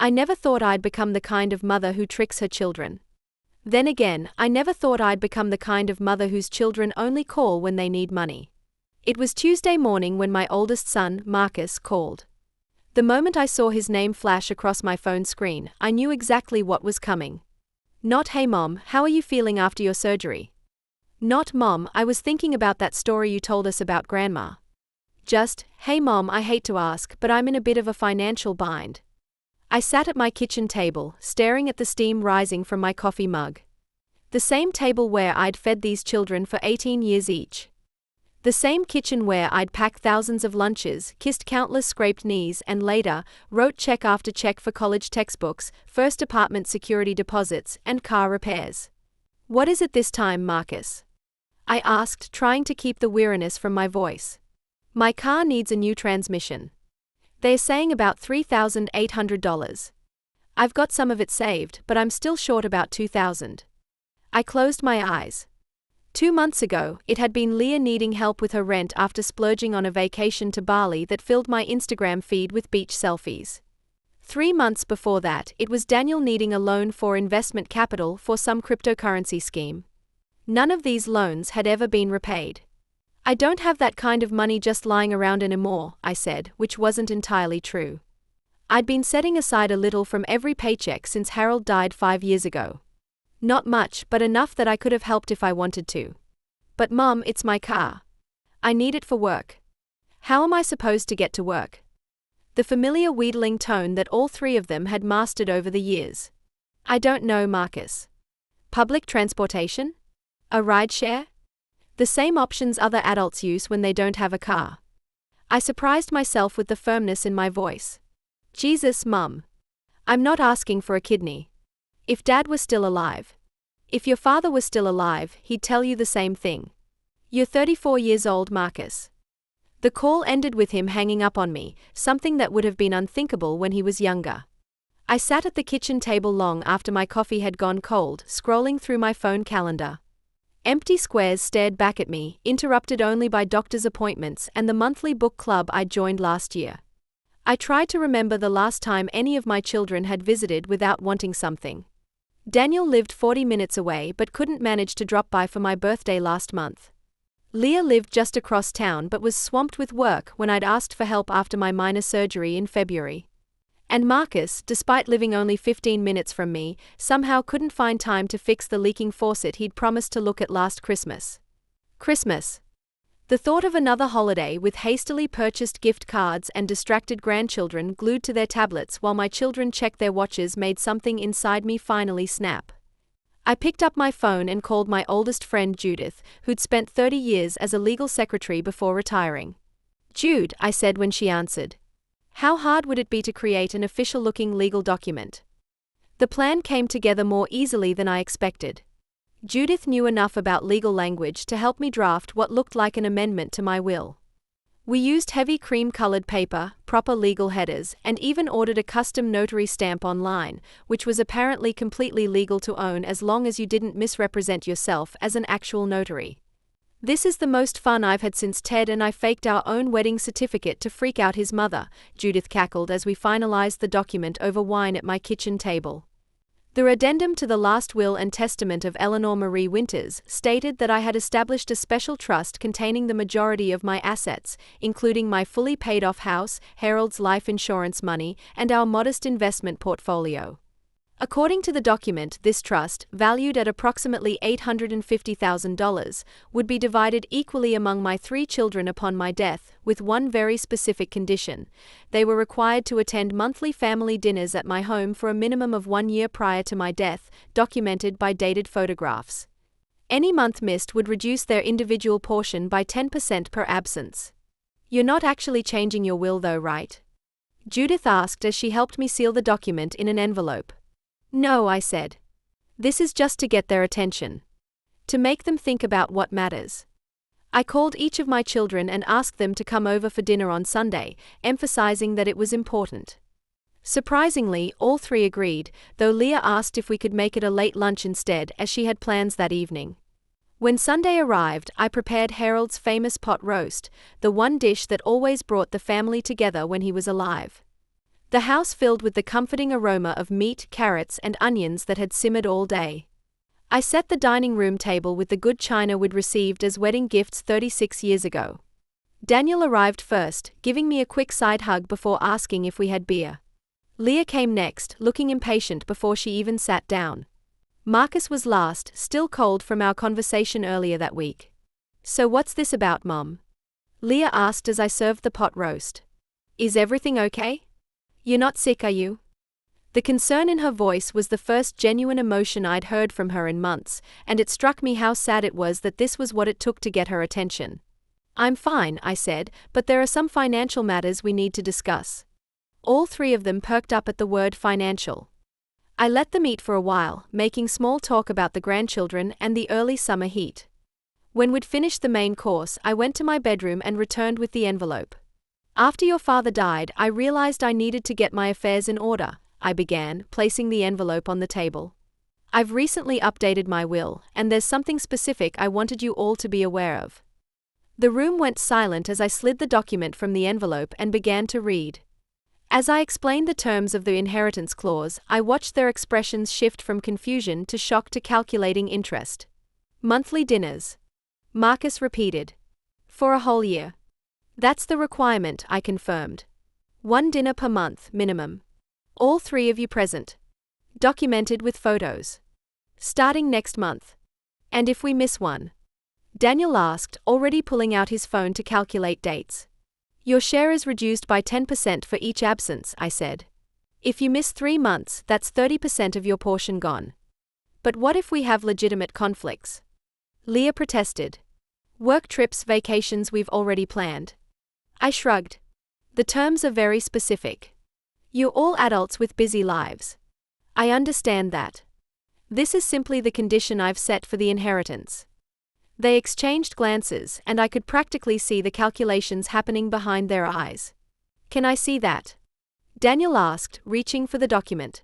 I never thought I'd become the kind of mother who tricks her children. Then again, I never thought I'd become the kind of mother whose children only call when they need money. It was Tuesday morning when my oldest son, Marcus, called. The moment I saw his name flash across my phone screen, I knew exactly what was coming. Not, "Hey Mom, how are you feeling after your surgery?" Not, "Mom, I was thinking about that story you told us about Grandma." Just, "Hey Mom, I hate to ask, but I'm in a bit of a financial bind." I sat at my kitchen table, staring at the steam rising from my coffee mug. The same table where I'd fed these children for 18 years each. The same kitchen where I'd packed thousands of lunches, kissed countless scraped knees, and later, wrote check after check for college textbooks, first apartment security deposits, and car repairs. "What is it this time, Marcus?" I asked, trying to keep the weariness from my voice. "My car needs a new transmission. They're saying about $3,800. I've got some of it saved, but I'm still short about $2,000. I closed my eyes. 2 months ago, it had been Leah needing help with her rent after splurging on a vacation to Bali that filled my Instagram feed with beach selfies. 3 months before that, it was Daniel needing a loan for investment capital for some cryptocurrency scheme. None of these loans had ever been repaid. "I don't have that kind of money just lying around anymore," I said, which wasn't entirely true. I'd been setting aside a little from every paycheck since Harold died 5 years ago. Not much, but enough that I could have helped if I wanted to. "But Mom, it's my car. I need it for work. How am I supposed to get to work?" The familiar wheedling tone that all three of them had mastered over the years. "I don't know, Marcus. Public transportation? A rideshare? The same options other adults use when they don't have a car." I surprised myself with the firmness in my voice. "Jesus, Mum. I'm not asking for a kidney. If Dad was still alive. If your father was still alive, he'd tell you the same thing. You're 34 years old, Marcus." The call ended with him hanging up on me, something that would have been unthinkable when he was younger. I sat at the kitchen table long after my coffee had gone cold, scrolling through my phone calendar. Empty squares stared back at me, interrupted only by doctor's appointments and the monthly book club I joined last year. I tried to remember the last time any of my children had visited without wanting something. Daniel lived 40 minutes away but couldn't manage to drop by for my birthday last month. Leah lived just across town but was swamped with work when I'd asked for help after my minor surgery in February. And Marcus, despite living only 15 minutes from me, somehow couldn't find time to fix the leaking faucet he'd promised to look at last Christmas. Christmas. The thought of another holiday with hastily purchased gift cards and distracted grandchildren glued to their tablets while my children checked their watches made something inside me finally snap. I picked up my phone and called my oldest friend Judith, who'd spent 30 years as a legal secretary before retiring. "Jude," I said when she answered. "How hard would it be to create an official-looking legal document?" The plan came together more easily than I expected. Judith knew enough about legal language to help me draft what looked like an amendment to my will. We used heavy cream-colored paper, proper legal headers, and even ordered a custom notary stamp online, which was apparently completely legal to own as long as you didn't misrepresent yourself as an actual notary. "This is the most fun I've had since Ted and I faked our own wedding certificate to freak out his mother," Judith cackled as we finalized the document over wine at my kitchen table. The addendum to the last will and testament of Eleanor Marie Winters stated that I had established a special trust containing the majority of my assets, including my fully paid-off house, Harold's life insurance money, and our modest investment portfolio. According to the document, this trust, valued at approximately $850,000, would be divided equally among my 3 children upon my death, with one very specific condition. They were required to attend monthly family dinners at my home for a minimum of 1 year prior to my death, documented by dated photographs. Any month missed would reduce their individual portion by 10% per absence. "You're not actually changing your will though, right?" Judith asked as she helped me seal the document in an envelope. "No," I said. "This is just to get their attention. To make them think about what matters." I called each of my children and asked them to come over for dinner on Sunday, emphasizing that it was important. Surprisingly, all 3 agreed, though Leah asked if we could make it a late lunch instead as she had plans that evening. When Sunday arrived, I prepared Harold's famous pot roast, the one dish that always brought the family together when he was alive. The house filled with the comforting aroma of meat, carrots, and onions that had simmered all day. I set the dining room table with the good china we'd received as wedding gifts 36 years ago. Daniel arrived first, giving me a quick side hug before asking if we had beer. Leah came next, looking impatient before she even sat down. Marcus was last, still cold from our conversation earlier that week. "So what's this about, Mom?" Leah asked as I served the pot roast. "Is everything okay? You're not sick, are you?" The concern in her voice was the first genuine emotion I'd heard from her in months, and it struck me how sad it was that this was what it took to get her attention. "I'm fine," I said, "but there are some financial matters we need to discuss." All three of them perked up at the word financial. I let them eat for a while, making small talk about the grandchildren and the early summer heat. When we'd finished the main course, I went to my bedroom and returned with the envelope. "After your father died, I realized I needed to get my affairs in order," I began, placing the envelope on the table. "I've recently updated my will, and there's something specific I wanted you all to be aware of." The room went silent as I slid the document from the envelope and began to read. As I explained the terms of the inheritance clause, I watched their expressions shift from confusion to shock to calculating interest. "Monthly dinners," Marcus repeated. "For a whole year." "That's the requirement," I confirmed. "One dinner per month, minimum. All three of you present. Documented with photos. Starting next month." "And if we miss one?" Daniel asked, already pulling out his phone to calculate dates. "Your share is reduced by 10% for each absence," I said. "If you miss 3 months, that's 30% of your portion gone." "But what if we have legitimate conflicts?" Leah protested. "Work trips, vacations we've already planned." I shrugged. "The terms are very specific. You're all adults with busy lives. I understand that. This is simply the condition I've set for the inheritance." They exchanged glances, and I could practically see the calculations happening behind their eyes. "Can I see that?" Daniel asked, reaching for the document.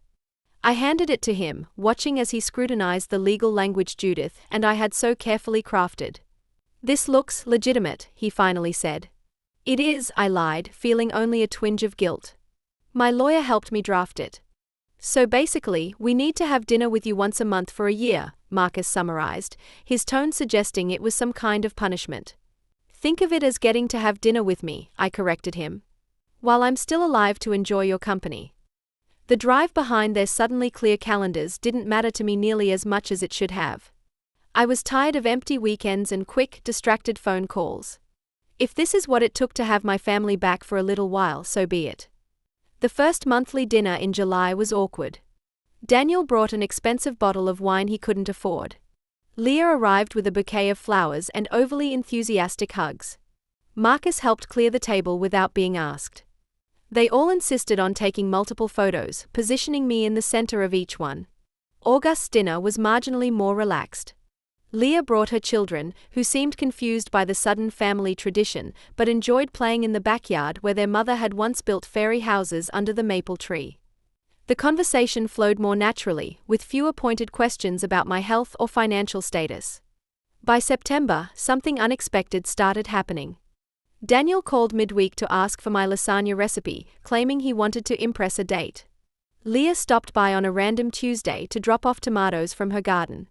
I handed it to him, watching as he scrutinized the legal language Judith and I had so carefully crafted. "This looks legitimate," he finally said. "It is," I lied, feeling only a twinge of guilt. "My lawyer helped me draft it." "So basically, we need to have dinner with you once a month for a year," Marcus summarized, his tone suggesting it was some kind of punishment. "Think of it as getting to have dinner with me," I corrected him. "While I'm still alive to enjoy your company." The drive behind their suddenly clear calendars didn't matter to me nearly as much as it should have. I was tired of empty weekends and quick, distracted phone calls. If this is what it took to have my family back for a little while, so be it. The first monthly dinner in July was awkward. Daniel brought an expensive bottle of wine he couldn't afford. Leah arrived with a bouquet of flowers and overly enthusiastic hugs. Marcus helped clear the table without being asked. They all insisted on taking multiple photos, positioning me in the center of each one. August's dinner was marginally more relaxed. Leah brought her children, who seemed confused by the sudden family tradition, but enjoyed playing in the backyard where their mother had once built fairy houses under the maple tree. The conversation flowed more naturally, with fewer pointed questions about my health or financial status. By September, something unexpected started happening. Daniel called midweek to ask for my lasagna recipe, claiming he wanted to impress a date. Leah stopped by on a random Tuesday to drop off tomatoes from her garden.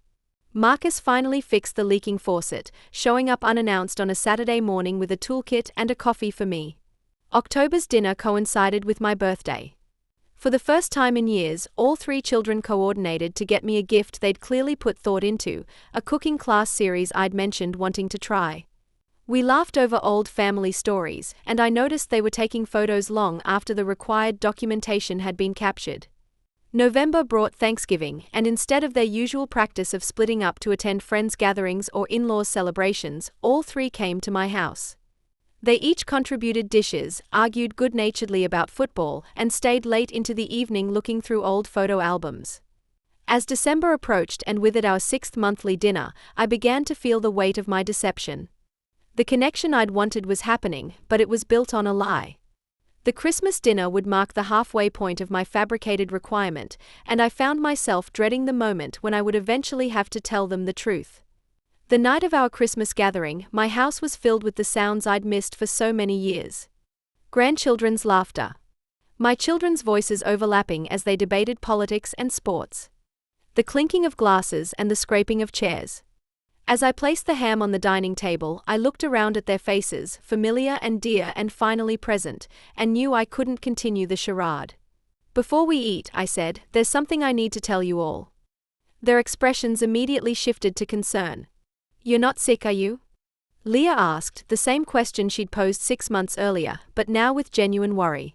Marcus finally fixed the leaking faucet, showing up unannounced on a Saturday morning with a toolkit and a coffee for me. October's dinner coincided with my birthday. For the first time in years, all three children coordinated to get me a gift they'd clearly put thought into, a cooking class series I'd mentioned wanting to try. We laughed over old family stories, and I noticed they were taking photos long after the required documentation had been captured. November brought Thanksgiving, and instead of their usual practice of splitting up to attend friends' gatherings or in-laws celebrations, all three came to my house. They each contributed dishes, argued good-naturedly about football, and stayed late into the evening looking through old photo albums. As December approached and with it our 6th monthly dinner, I began to feel the weight of my deception. The connection I'd wanted was happening, but it was built on a lie. The Christmas dinner would mark the halfway point of my fabricated requirement, and I found myself dreading the moment when I would eventually have to tell them the truth. The night of our Christmas gathering, my house was filled with the sounds I'd missed for so many years. Grandchildren's laughter. My children's voices overlapping as they debated politics and sports. The clinking of glasses and the scraping of chairs. As I placed the ham on the dining table, I looked around at their faces, familiar and dear and finally present, and knew I couldn't continue the charade. Before we eat, I said, there's something I need to tell you all. Their expressions immediately shifted to concern. You're not sick, are you? Leah asked, the same question she'd posed 6 months earlier, but now with genuine worry.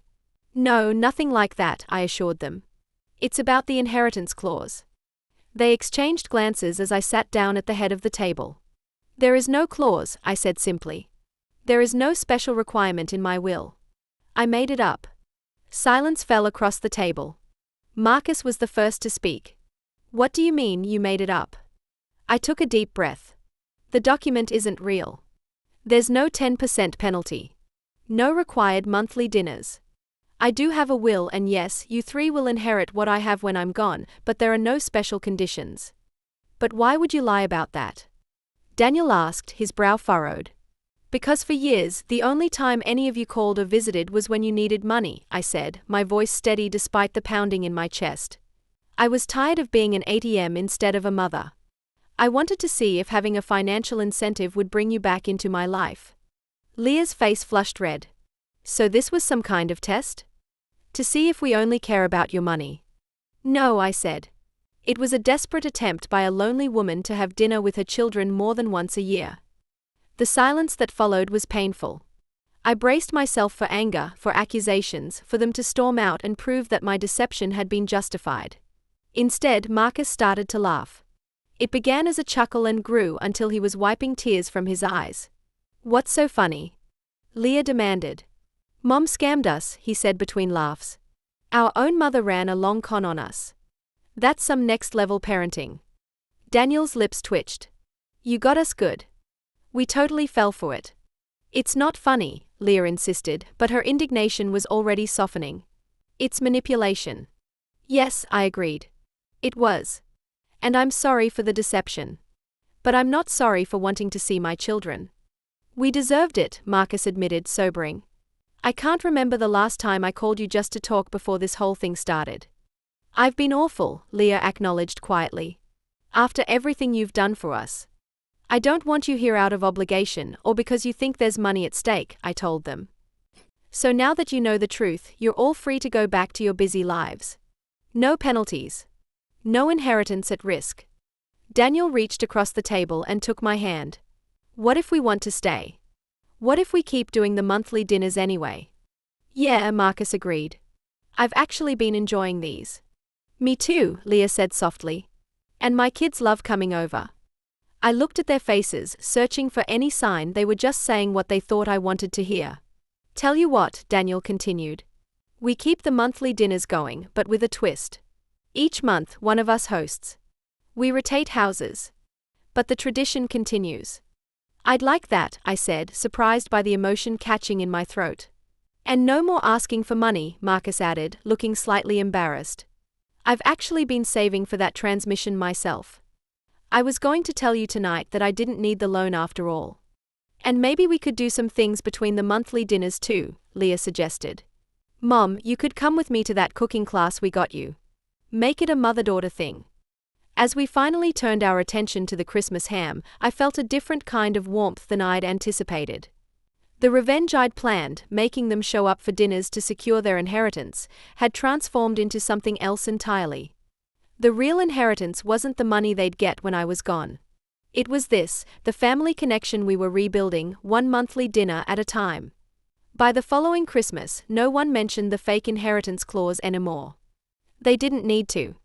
No, nothing like that, I assured them. It's about the inheritance clause. They exchanged glances as I sat down at the head of the table. There is no clause, I said simply. There is no special requirement in my will. I made it up. Silence fell across the table. Marcus was the first to speak. What do you mean you made it up? I took a deep breath. The document isn't real. There's no 10% penalty. No required monthly dinners. I do have a will, and yes, you three will inherit what I have when I'm gone, but there are no special conditions. But why would you lie about that? Daniel asked, his brow furrowed. Because for years, the only time any of you called or visited was when you needed money, I said, my voice steady despite the pounding in my chest. I was tired of being an ATM instead of a mother. I wanted to see if having a financial incentive would bring you back into my life. Leah's face flushed red. So this was some kind of test? To see if we only care about your money. No, I said. It was a desperate attempt by a lonely woman to have dinner with her children more than once a year. The silence that followed was painful. I braced myself for anger, for accusations, for them to storm out and prove that my deception had been justified. Instead, Marcus started to laugh. It began as a chuckle and grew until he was wiping tears from his eyes. What's so funny? Leah demanded. Mom scammed us, he said between laughs. Our own mother ran a long con on us. That's some next-level parenting. Daniel's lips twitched. You got us good. We totally fell for it. It's not funny, Leah insisted, but her indignation was already softening. It's manipulation. Yes, I agreed. It was. And I'm sorry for the deception. But I'm not sorry for wanting to see my children. We deserved it, Marcus admitted, sobering. I can't remember the last time I called you just to talk before this whole thing started. I've been awful, Leah acknowledged quietly. After everything you've done for us. I don't want you here out of obligation or because you think there's money at stake, I told them. So now that you know the truth, you're all free to go back to your busy lives. No penalties. No inheritance at risk. Daniel reached across the table and took my hand. What if we want to stay? What if we keep doing the monthly dinners anyway? Yeah, Marcus agreed. I've actually been enjoying these. Me too, Leah said softly. And my kids love coming over. I looked at their faces, searching for any sign they were just saying what they thought I wanted to hear. Tell you what, Daniel continued. We keep the monthly dinners going, but with a twist. Each month, one of us hosts. We rotate houses. But the tradition continues. I'd like that, I said, surprised by the emotion catching in my throat. And no more asking for money, Marcus added, looking slightly embarrassed. I've actually been saving for that transmission myself. I was going to tell you tonight that I didn't need the loan after all. And maybe we could do some things between the monthly dinners too, Leah suggested. Mom, you could come with me to that cooking class we got you. Make it a mother-daughter thing. As we finally turned our attention to the Christmas ham, I felt a different kind of warmth than I'd anticipated. The revenge I'd planned, making them show up for dinners to secure their inheritance, had transformed into something else entirely. The real inheritance wasn't the money they'd get when I was gone. It was this, the family connection we were rebuilding, one monthly dinner at a time. By the following Christmas, no one mentioned the fake inheritance clause anymore. They didn't need to.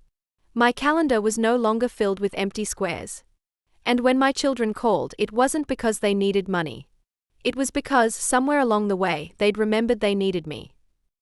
My calendar was no longer filled with empty squares. And when my children called, it wasn't because they needed money. It was because, somewhere along the way, they'd remembered they needed me.